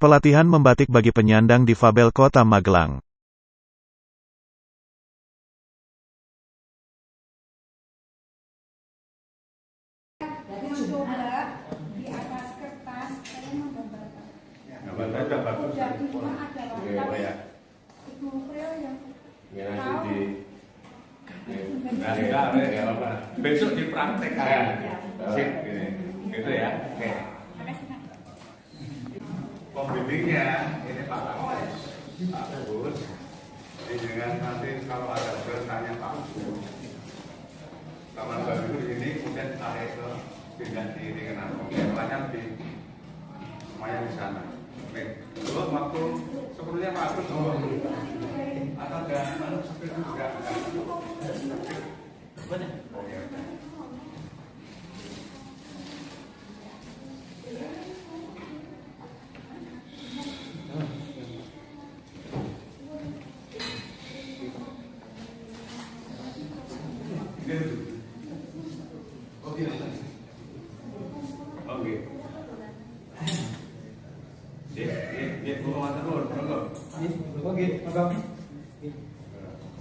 Pelatihan membatik bagi penyandang difabel Kota Magelang. Coba di atas kertas saya menggambarkan. Gambarnya udah bagus. Udah di rumah ada Pak. Tapi Ibu Preo yang tahu. Besok dipraktekkan. Sip, gini. Gitu ya. Oke. Makasih Pak. Pembimbingnya ini Pak Kapolres, Pak Bus. Jadi dengan nanti kalau ada bertanya Pak Bus, Taman Baru ini kemudian tarik ke pindah di dengan pengalamannya lebih lumayan di sana. Oke, dulu waktu sebelumnya Pak Bus atau ada seperti itu juga banyak.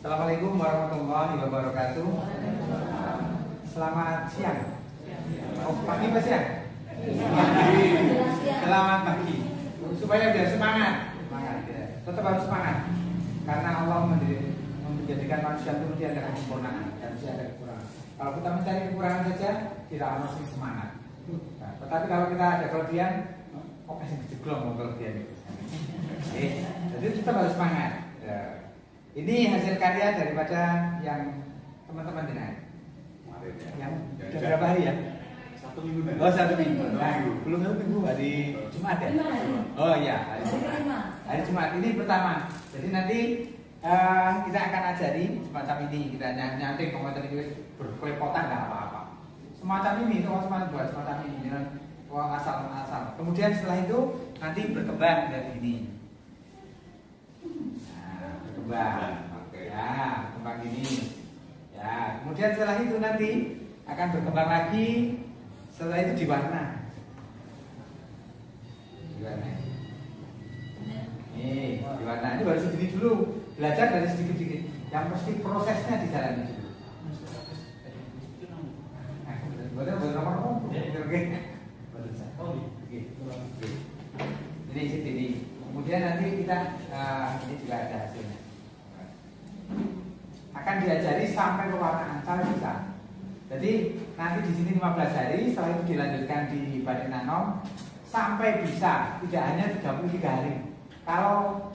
Assalamualaikum warahmatullahi wabarakatuh. Selamat siang. Oh, pagi apa siang? Pagi. Selamat pagi. Supaya biar semangat. Semangat ya. Tetap harus semangat. Karena Allah menjadikan manusia itu dia ada kesempurnaan dan dia ada kekurangan. Kalau kita mencari kekurangan saja, tidak akan masih semangat. Nah, tetapi kalau kita ada kelebihan, kok kasih jeglong kelebihan itu. Jadi tetap harus semangat. Ya. Ini hasil karya daripada yang teman-teman dengar. Yang sudah berapa hari ya? 1 minggu. Oh, 1 minggu. Nah, belum 1 minggu hari Jumat ya? Oh iya, hari Jumat. Ini pertama. Jadi nanti kita akan ajari semacam ini. Kita nyanting semacam ini berkelepotan nggak apa-apa. Semacam ini, buat semacam ini dengan asal. Kemudian setelah itu nanti berkembang dari ini. Kembang ini. Ya, kemudian setelah itu nanti akan berkembang lagi. Setelah itu diwarna. Diwarna. Ini baru segini dulu. Belajar dari sedikit-sedikit. Yang mesti prosesnya dijalani dulu. Ini. Kemudian nanti kita ini juga ada hasilnya. Akan diajari sampai pewarnaan sampai bisa. Jadi nanti di sini 15 hari, setelah itu dilanjutkan di Batik Nanom sampai bisa, tidak hanya 33 hari. Kalau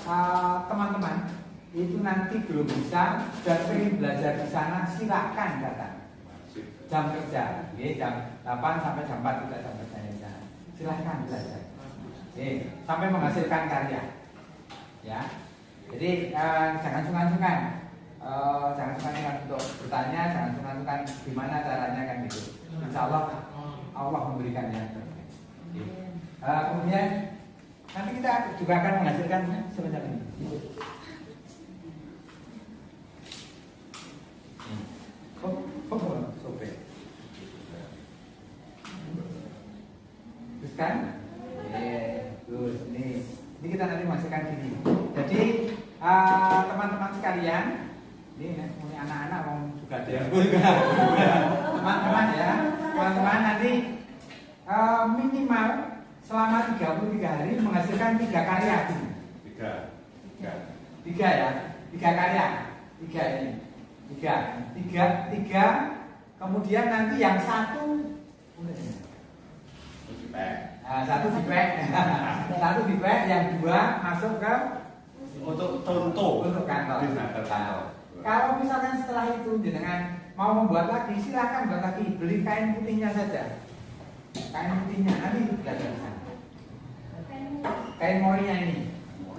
teman-teman itu nanti belum bisa dan ingin belajar di sana, silakan datang. Jam kerja, jam 8 sampai jam 4 kita jam kerja di sana. Silakan belajar. Sampai menghasilkan karya. Ya. Jadi jangan sungkan-sungkan. Jangan sungkan untuk bertanya, jangan sungkan gimana caranya kan gitu. Insya Allah memberikan yang terbaik. Kemudian nanti kita juga akan menghasilkan semacam ini. Sobek. Terus kan? Terus ini kita nanti masukkan gini. Jadi teman-teman sekalian, ini punya anak-anak mau juga ada. Teman-teman ya, teman-teman nanti minimal selama 33 hari menghasilkan 3 karya. 3 ya, 3 karya. 3 ini. 3. Kemudian nanti yang satu satu dipek, yang 2 masuk ke untuk kantor. Kalau misalkan setelah itu dengan mau membuat lagi, silakan buat lagi, beli kain putihnya saja. Kain putihnya nanti belajar di sana. Kain morinya ini.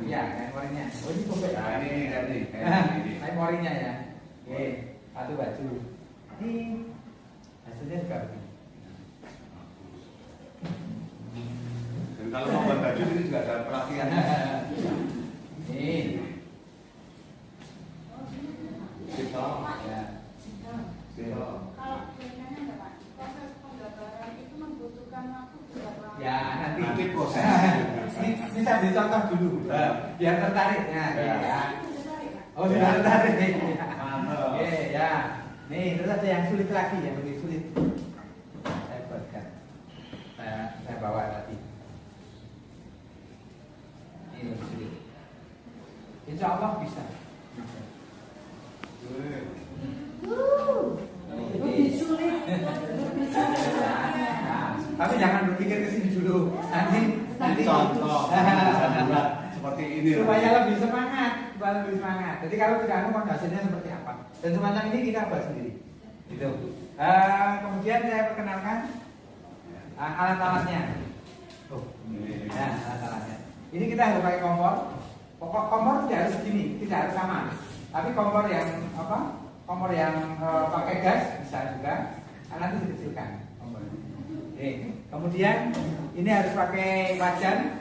Iya, kain morinya. Oh ini sobek. Nah, ini tadi. Kain morinya ya. Oke, satu baju. Ini hasilnya juga begini. Dan kalau mau buat baju ini juga ada pelatihannya. Ini. Kalau biasanya enggak Pak, proses penggambaran itu membutuhkan waktu berapa lama? Ya nanti proses. sambil contoh dulu, biar tertarik. Nah, ya. Oh, sudah tertarik. Mantap. Oke, ya. Nih, terus ada yang sulit lagi, yang lebih sulit. Saya buatkan. Saya bawa tadi. Ini lebih sulit. Insya Allah bisa. Lebih sulit, lebih sulit. Nah, tapi jangan berpikir ke sini dulu. Nanti Contoh seperti ini. supaya lebih semangat, supaya lebih semangat. Jadi kalau tidak tahu hasilnya seperti apa. Dan semacam ini kita buat sendiri. Gitu. Kemudian saya perkenalkan alat-alatnya. Oh, nah, alat-alatnya. Ini kita harus pakai kompor. Pokok kompor tidak harus segini, tidak harus sama. Tapi kompor yang apa? Kompor yang pakai gas bisa juga. Nanti dikecilkan kompornya. Oke. Kemudian ini harus pakai wajan,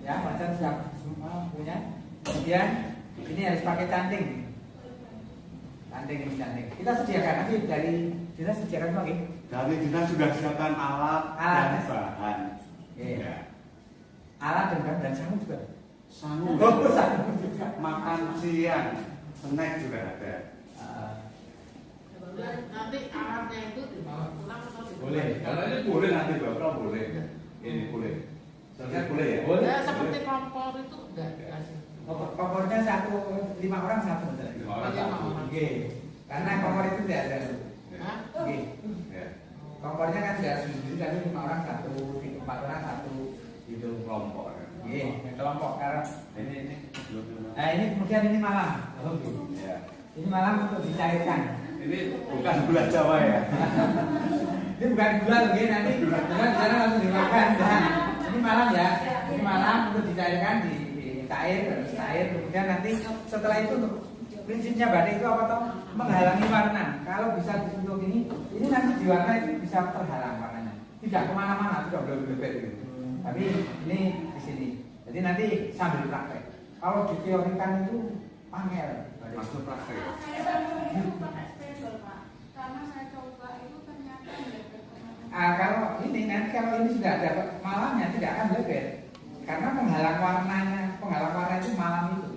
ya wajan sudah semua punya. Kemudian ini harus pakai canting. Canting. Kita sediakan nanti dari dinas sediakan lagi. Dari dinas sudah siapkan alat dan bahan. Oke. Ya. Alat dan bahan dan sangu juga. Sangu. Sangu juga. Makan siang, snack juga ada. Nanti alatnya itu dibawa pulang atau dibawa? Boleh. Kalau ini boleh nanti bapak boleh. Ini boleh. Saya boleh ya. Boleh. Ya, seperti kompor itu enggak dikasih. Kompornya 5 orang satu betul. 5 orang Iya, satu. Oke. Karena kompor itu tidak ada. Hah? Oke. Ya. Kompornya kan tidak harus sendiri, tapi 5 orang satu, 4 orang satu, gitu. Kelompok. Oke, kelompok karena Ini. nah ini kemudian ini malam. Oke. Ya. Ini malam untuk dicairkan. Ini bukan gula Jawa ya. Ini bukan gula lagi nanti gula di sana langsung dimakan. Nah, ini malam ya. Ini malam untuk dicairkan di cair, terus cair. Kemudian nanti setelah itu untuk prinsipnya batik itu apa toh? Menghalangi warna. Kalau bisa disentuh ini nanti di warna itu bisa terhalang warnanya. Tidak kemana-mana, tidak berbeda gitu. Tapi ini di sini. Jadi nanti sambil praktek. Kalau diteorikan itu angel. Maksud praktek. Karena saya coba itu ternyata enggak berkembang. Kalau ini sudah ada malamnya tidak akan lebar karena penghalang warna itu malam itu.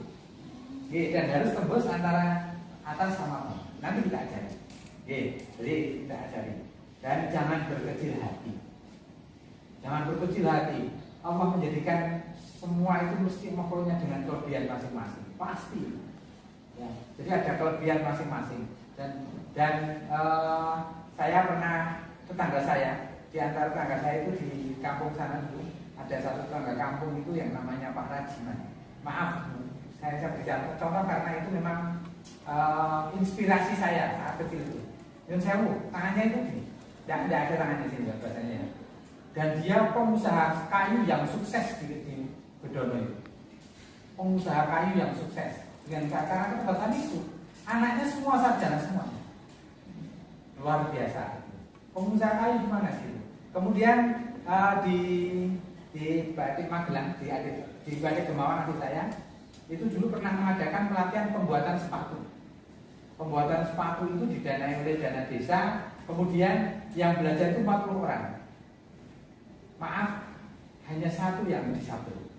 Dan harus tembus antara atas sama bawah. Nanti kita ajari. Jadi kita ajari. Dan jangan berkecil hati. Jangan berkecil hati. Allah menjadikan semua itu mesti makhluknya dengan kelebihan masing-masing. Pasti. Ya. Jadi ada kelebihan masing-masing. Dan saya pernah tetangga saya di antara tetangga saya itu di kampung sana dulu ada satu tetangga kampung itu yang namanya Pak Rajiman. Maaf, saya bicara contoh karena itu memang inspirasi saya saat kecil itu. Dan saya tangannya itu gini, tidak ada tangannya sini bahasanya. Dan dia pengusaha kayu yang sukses di Bedono itu. Pengusaha kayu yang sukses dengan cara kekuatan itu. Anaknya semua sarjana semuanya. Luar biasa. Pengusaha kayu di mana sih? Kemudian di Batik Magelang, di Batik Gemawan adik saya, itu dulu pernah mengadakan pelatihan pembuatan sepatu. Pembuatan sepatu itu didanai oleh dana desa. Kemudian yang belajar itu 40 orang. Maaf, hanya satu yang disabel.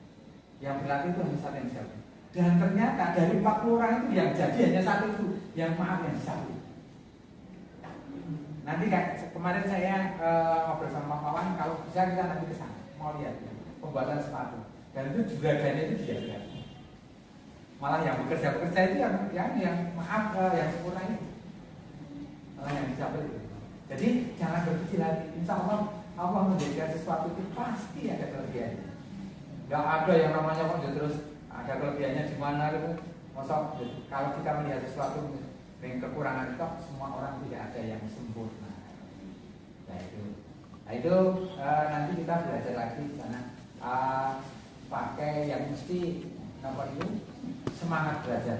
Yang berlatih itu hanya satu yang disabel. Dan ternyata dari 40 orang itu yang jadi hanya satu itu, yang maaf yang disabel. Nanti kemarin saya ngobrol sama Pak Wawan, kalau bisa kita nanti ke sana mau lihat pembuatan sepatu. Dan itu juragannya itu dia. Malah yang bekerja itu yang maaf yang sempurna itu, malah yang disabel itu. Jadi jangan berkecil hati. Insya Allah menjadikan sesuatu itu pasti ada kelebihannya. Gak ada yang namanya kok terus ada kelebihannya di mana itu. Masa kalau kita melihat sesuatu dengan kekurangan itu semua orang tidak ada yang sempurna. Nah itu nanti kita belajar lagi di sana. Pakai yang mesti nomor itu semangat belajar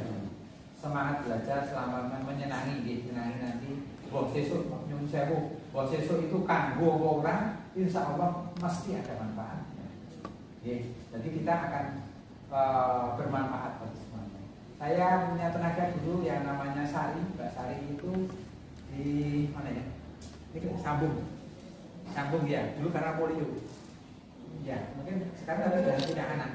selama menyenangi nanti. Bos sesuk nyun sewu, bos sesuk itu kanggo orang, insya Allah mesti ada manfaatnya. Jadi kita akan bermanfaat bagi semuanya. Saya punya tenaga dulu yang namanya Sari, Mbak Sari itu di mana ya? Ini Sambung ya, dulu karena polio. Ya, mungkin sekarang sudah punya anak.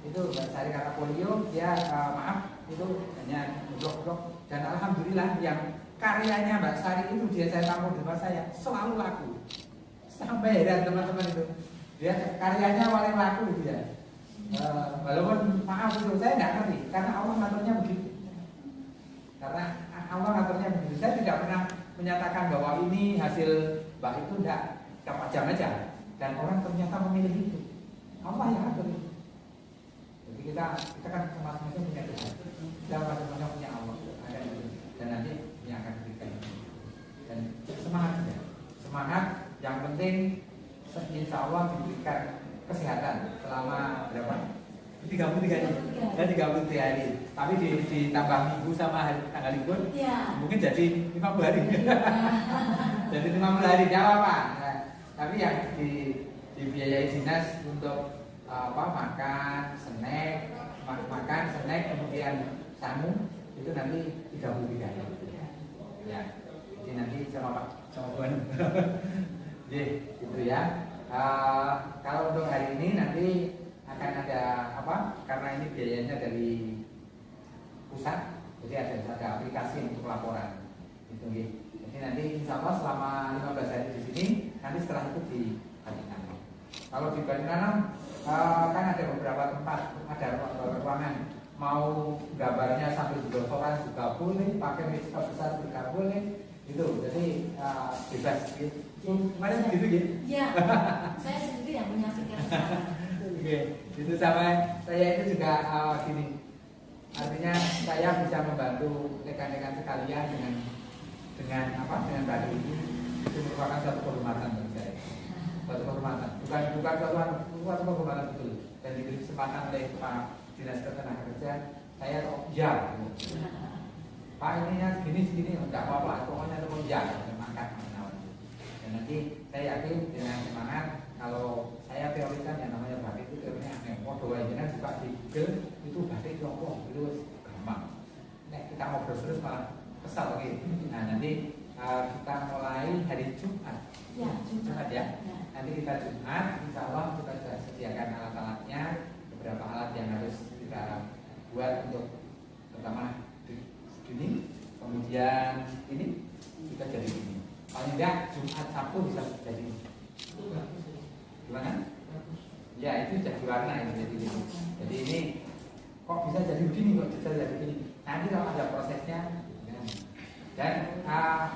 Itu Mbak Sari kata polio, dia maaf itu hanya blok-blok, dan alhamdulillah yang karyanya Mbak Sari itu dia saya tampung di tempat saya selalu laku. Sampai heran teman-teman itu. Dia karyanya paling laku dia. Walaupun maaf itu saya nggak ngerti karena Allah ngaturnya begitu. Karena Allah ngaturnya begitu. Saya tidak pernah menyatakan bahwa ini hasil Mbak itu enggak pajang aja, dan orang ternyata memilih itu. Allah yang atur. Jadi kita kan masing-masing punya Tuhan, kita masing-masing punya Allah, ada itu, dan nanti yang akan berikan. Dan semangat saja, semangat. Yang penting insya Allah diberikan kesehatan selama berapa? 33 hari. Tapi ditambah minggu sama hari, tanggal libur, ya. Mungkin jadi 50 hari. Jadi 50 hari gak apa-apa. Nah, tapi yang dibiayai dinas untuk makan, snack, kemudian sanggung itu nanti 33 hari. Ya, jadi nanti sama Buan. Jadi gitu ya. Kalau untuk hari ini nanti akan ada karena ini biayanya dari pusat, jadi ada aplikasi untuk laporan gitu. Jadi nanti insya Allah selama 15 hari di sini, nanti setelah itu di Balikpapan. Kalau di Balikpapan kan ada beberapa tempat, ada ruangan, mau gambarnya sambil berfotoran juga boleh, pakai media besar juga boleh, itu jadi bebas gitu. Kemarin gitu ya? Iya, saya sendiri yang menyaksikan sekarang. Oke, itu sama saya itu juga gini, artinya saya bisa membantu rekan-rekan sekalian dengan tadi ini, itu merupakan suatu kehormatan bagi saya, suatu kehormatan, bukan suatu kehormatan betul, dan diberi kesempatan oleh Pak Dinas Ketenagakerjaan, saya ya, Pak ininya gini, enggak apa-apa, pokoknya itu ya, angkat. Dan nanti saya yakin dengan semangat, kalau saya teorikan yang namanya batik itu teorinya aneh. Doa jenengan buka di Google itu batik Tiongkok itu gampang. Nah, kita ngobrol terus malah kesal lagi. Nah nanti kita mulai hari Jumat. Ya, Jumat ya. Nanti kita Jumat, insya Allah kita sudah sediakan alat-alatnya, beberapa alat yang harus kita buat untuk pertama segini, kemudian ini kita jadi ini. Paling enggak Jumat Sabtu bisa jadi gimana? Ya itu jadi warna ini jadi ini kok bisa jadi begini, kok bisa jadi begini. Nanti kalau ada prosesnya dan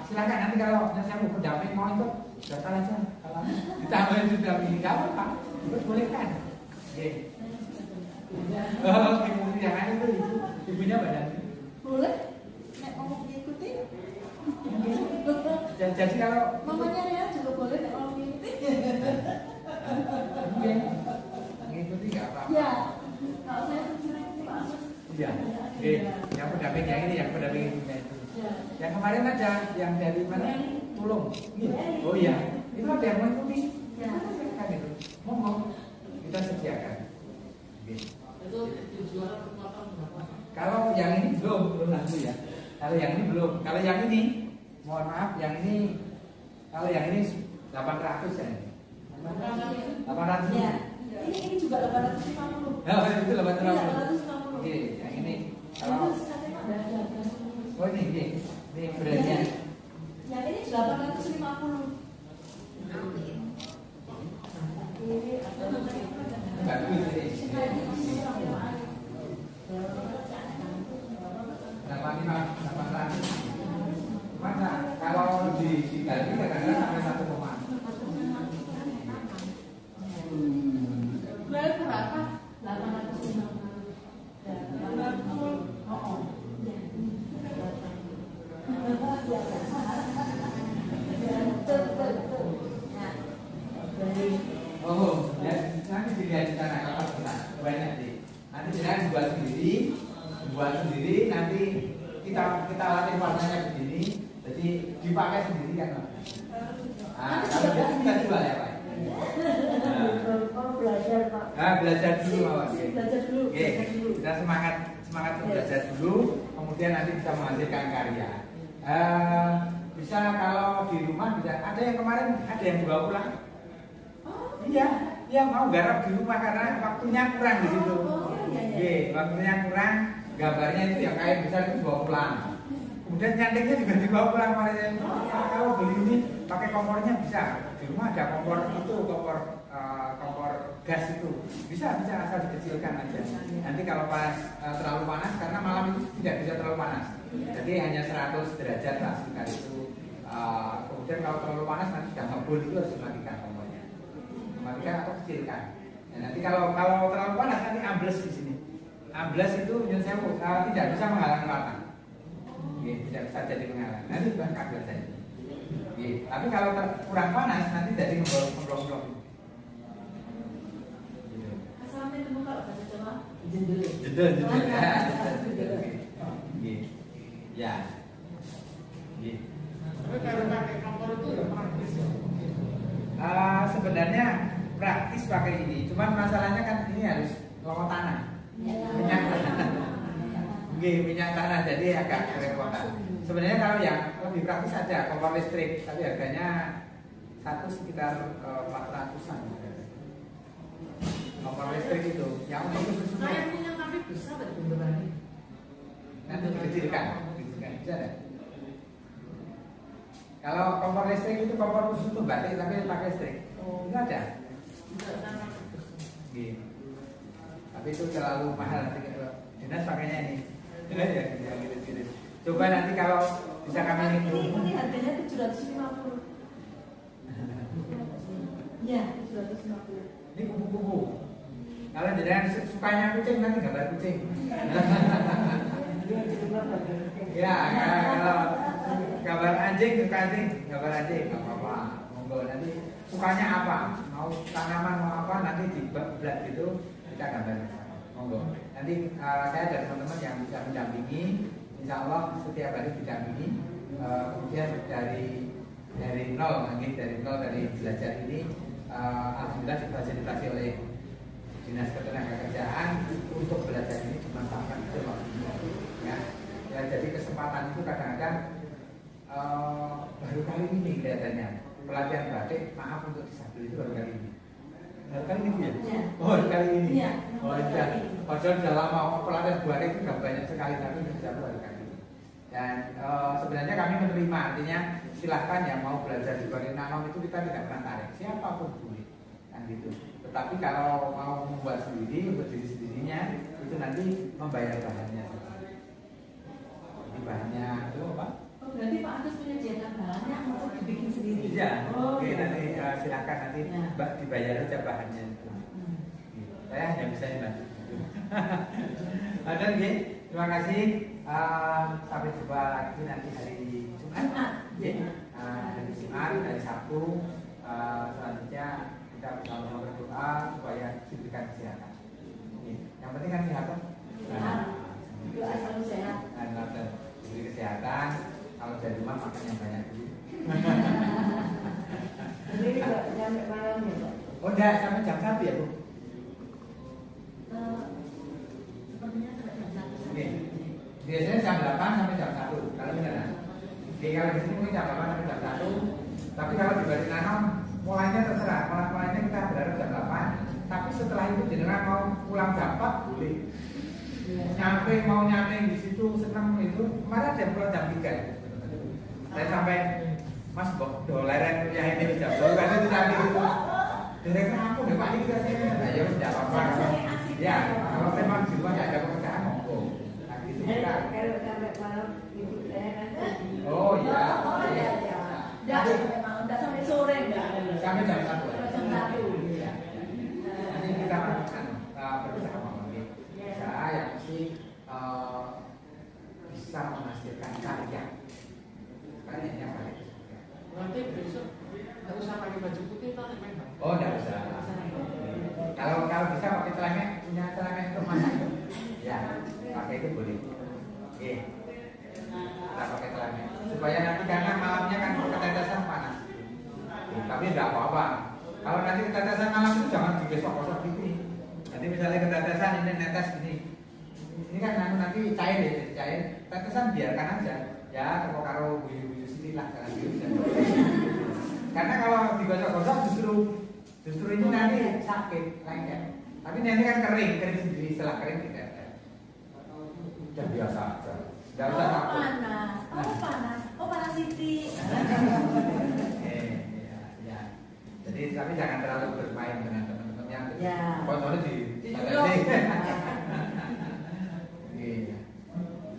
silakan nanti kalau saya mau pendamping mau ikut daftar aja. Kalau ditambahin sudah begini nggak apa-apa, boleh kan? Oke. Oh, yang itu ibunya badan. Boleh? Nek mau diikuti? Jadi kalau mamanya Ria juga boleh nek mau diikuti? Mengikuti nggak apa-apa. Ya, kalau saya sering masuk. Iya. Oke. Yang pendamping yang ini, yang pendamping ibunya itu. Yang kemarin ada yang dari mana? Tulung. Oh iya. Itu ada yang mengikuti. Ya. Kan itu. Monggo kita sediakan. Itu dijual potong berapa? Kalau yang ini belum nanti ya. Kalau yang ini belum. Kalau yang ini, mohon maaf, yang ini kalau yang ini 800 ya. 800. Ya. Ini juga 850. Nah, itu 850. Iya, 850. Oke, yang ini kalau Itu katanya ada harga. oh ini brandnya. Yang ini 850. Ini ada Bagus ini. 800. Mana kalau diganti kadang-kadang sampai 1 koma. Berapa berapa? 850. Oh. Oh, ya nanti dilihat di sana kalau kita banyak sih. Nanti jangan buat sendiri, nanti kita latih warnanya begini, jadi dipakai sendiri kan. Nah, kalau kita jual ya Pak. Oh, belajar Pak. Nah, belajar dulu Pak. Belajar dulu. Oke, kita semangat belajar dulu, kemudian nanti bisa menghasilkan karya. Bisa kalau di rumah bisa. Ada yang kemarin ada yang dibawa pulang. Oh, Iya, ya mau garap di rumah karena waktunya kurang di situ. Oke, waktunya kurang, gambarnya itu yang kayak besar itu dibawa pulang. Kemudian nyantiknya juga dibawa pulang. Kalau beli ini pakai kompornya bisa. Di rumah ada kompor itu, kompor gas itu bisa asal dikecilkan aja. Nanti kalau pas terlalu panas, karena malam itu tidak bisa terlalu panas. Jadi hanya 100 derajat lah sekitar itu. Kemudian kalau terlalu panas nanti sudah ngebul itu harus dimatikan kompornya. Mematikan atau kecilkan. Nah, nanti kalau terlalu panas nanti ambles di sini. Ambles itu nyun sewu tidak bisa menghalangi warna. Tidak bisa jadi penghalang. Nanti bukan kabel saja. Tapi kalau kurang panas nanti jadi ngeblok-ngeblok. Asalnya itu kalau bahasa Jawa jendel. Jedel. Ya. Tapi kalau pakai kompor itu ya praktis ya. Sebenarnya praktis pakai ini, cuman masalahnya kan ini harus lowong tanah, minyak tanah. Minyak tanah jadi agak kerepotan. Sebenarnya kalau yang lebih praktis ada kompor listrik, tapi harganya satu sekitar 400-an. Kompor listrik itu, yang untuk khusus Saya punya tapi bisa betul-betul. nanti dikecilkan, bisa ada. Kalau kompor listrik itu kompor khusus untuk batik tapi pakai listrik, enggak ada. Tapi itu terlalu mahal nanti kalau dinas pakainya ini. Ya, gitu. Coba nanti kalau bisa kami Ini harganya 750. Iya, 750. ini kupu-kupu. Kalau jangan sukanya kucing nanti gambar kucing. Ya, kalau gambar anjing suka anjing, gambar anjing nggak apa-apa. Monggo nanti sukanya apa? Mau tanaman mau apa nanti dibuat gitu kita gambar. Monggo. Nanti saya ada teman-teman yang bisa mendampingi. Insya Allah setiap hari didampingi. Kemudian dari nol, dari belajar ini, alhamdulillah difasilitasi oleh Dinas Ketenagakerjaan untuk belajar ini dimanfaatkan betul waktunya. Ya, jadi kesempatan itu kadang-kadang baru kali ini kelihatannya pelatihan batik. Maaf untuk disabel itu baru kali ini. Baru kali ini ya? Oh, baru kali ini. Iya. Oh, iya. Padahal sudah lama pelatihan batik itu sudah banyak sekali tapi disabel baru kali ini. Dan sebenarnya kami menerima, artinya silahkan yang mau belajar di batik nanom itu kita tidak pernah tarik, siapapun boleh, kan gitu. Tetapi kalau mau membuat sendiri untuk diri sendirinya itu nanti membayar bahannya. Jadi bahannya itu apa? Oh, berarti Pak Agus menyediakan bahannya untuk dibikin sendiri. Iya. Oh, Oke, iya. nanti silakan nanti Ya. dibayar aja bahannya. Saya hanya bisa bantu. Ada nggih. Terima kasih. Sampai jumpa lagi nanti hari Jumat. Hari Jumat, hari Sabtu. Selanjutnya kita bersama berdoa supaya diberikan kesehatan. Yang penting kan sehat. Sehat. Doa selalu sehat. Diberi kesehatan. Kalau dari rumah makan yang banyak dulu. Jadi juga sampai malam ya, Pak. Oh, enggak sampai jam 1 ya, Bu? Sepertinya sampai jam 1. Oke. Biasanya jam 8 sampai jam 1. Kalau benar. Oke, kalau di sini mungkin jam 8 sampai jam 1. Tapi kalau di Balik Nanom mulainya terserah. Mulainya kita berharap jam 8. Tapi setelah itu jenengan mau pulang jam 4 boleh. Mau nyampe di situ senang itu. Kemarin ada pulang jam 3. Saya sampai Mas doleran ya ini jam 2 kan itu tadi itu. Direktur aku nggak Pak ini saya ya sudah apa-apa. Ya, kalau memang di rumah nggak ada pekerjaan monggo. Nah, gitu kita. Kalau sampai malam ibu saya kan. Oh iya. Enggak sampai sore enggak. Sampai jam 1. Jam 1. Iya. Nanti kita akan bersama mungkin. Saya yang mesti bisa menghasilkan karya. Karyanya baik. Nanti besok nggak usah pakai baju putih tak memang. Oh, enggak usah. Kalau bisa pakai celana, punya celana itu mana? Ya, pakai itu boleh. Oke. Kita pakai celana. Supaya nanti karena malamnya kan ketetesan panas. Tapi enggak apa-apa. Kalau nanti ketetesan malam itu jangan digosok-gosok gitu. Nanti misalnya ketetesan ini netes gini. Ini kan nanti cair ya, jadi cair. Tetesan biarkan aja. Ya, karo buyu-buyu sini lah jangan gitu. Karena kalau digosok-gosok justru Justru ini nanti sakit, lengket. Tapi nanti kan kering sendiri, setelah kering tidak ada. Udah biasa aja. Gak usah Oh takut. panas, oh panas, oh panas Siti. Ya. Jadi tapi jangan terlalu bermain dengan teman-teman yang Ya. kontrolnya di Dijuluk. Iya.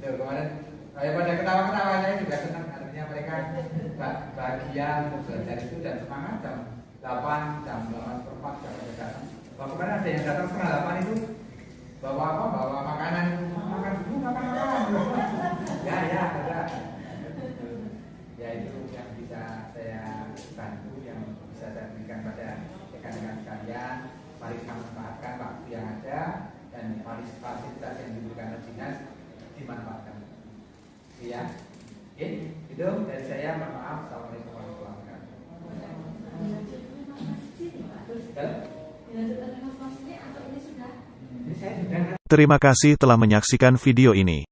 Tuh kemarin pada ketawa-ketawa saya juga senang, artinya mereka bahagia untuk belajar itu dan semangat jam 8, jam 8:04 jam datang. Kalau kemarin ada yang datang setengah 8 itu bawa apa? Bawa makanan, makan dulu, makan. Ya ada. Ya itu yang bisa saya bantu, yang bisa saya berikan pada rekan-rekan sekalian. Mari kita manfaatkan waktu yang ada dan fasilitas yang diberikan oleh dinas dimanfaatkan. Iya, oke, itu dari saya. Mohon maaf. Assalamualaikum warahmatullahi wabarakatuh. Dilanjutkan dengan ini atau ini sudah? Ini saya sudah. Terima kasih telah menyaksikan video ini.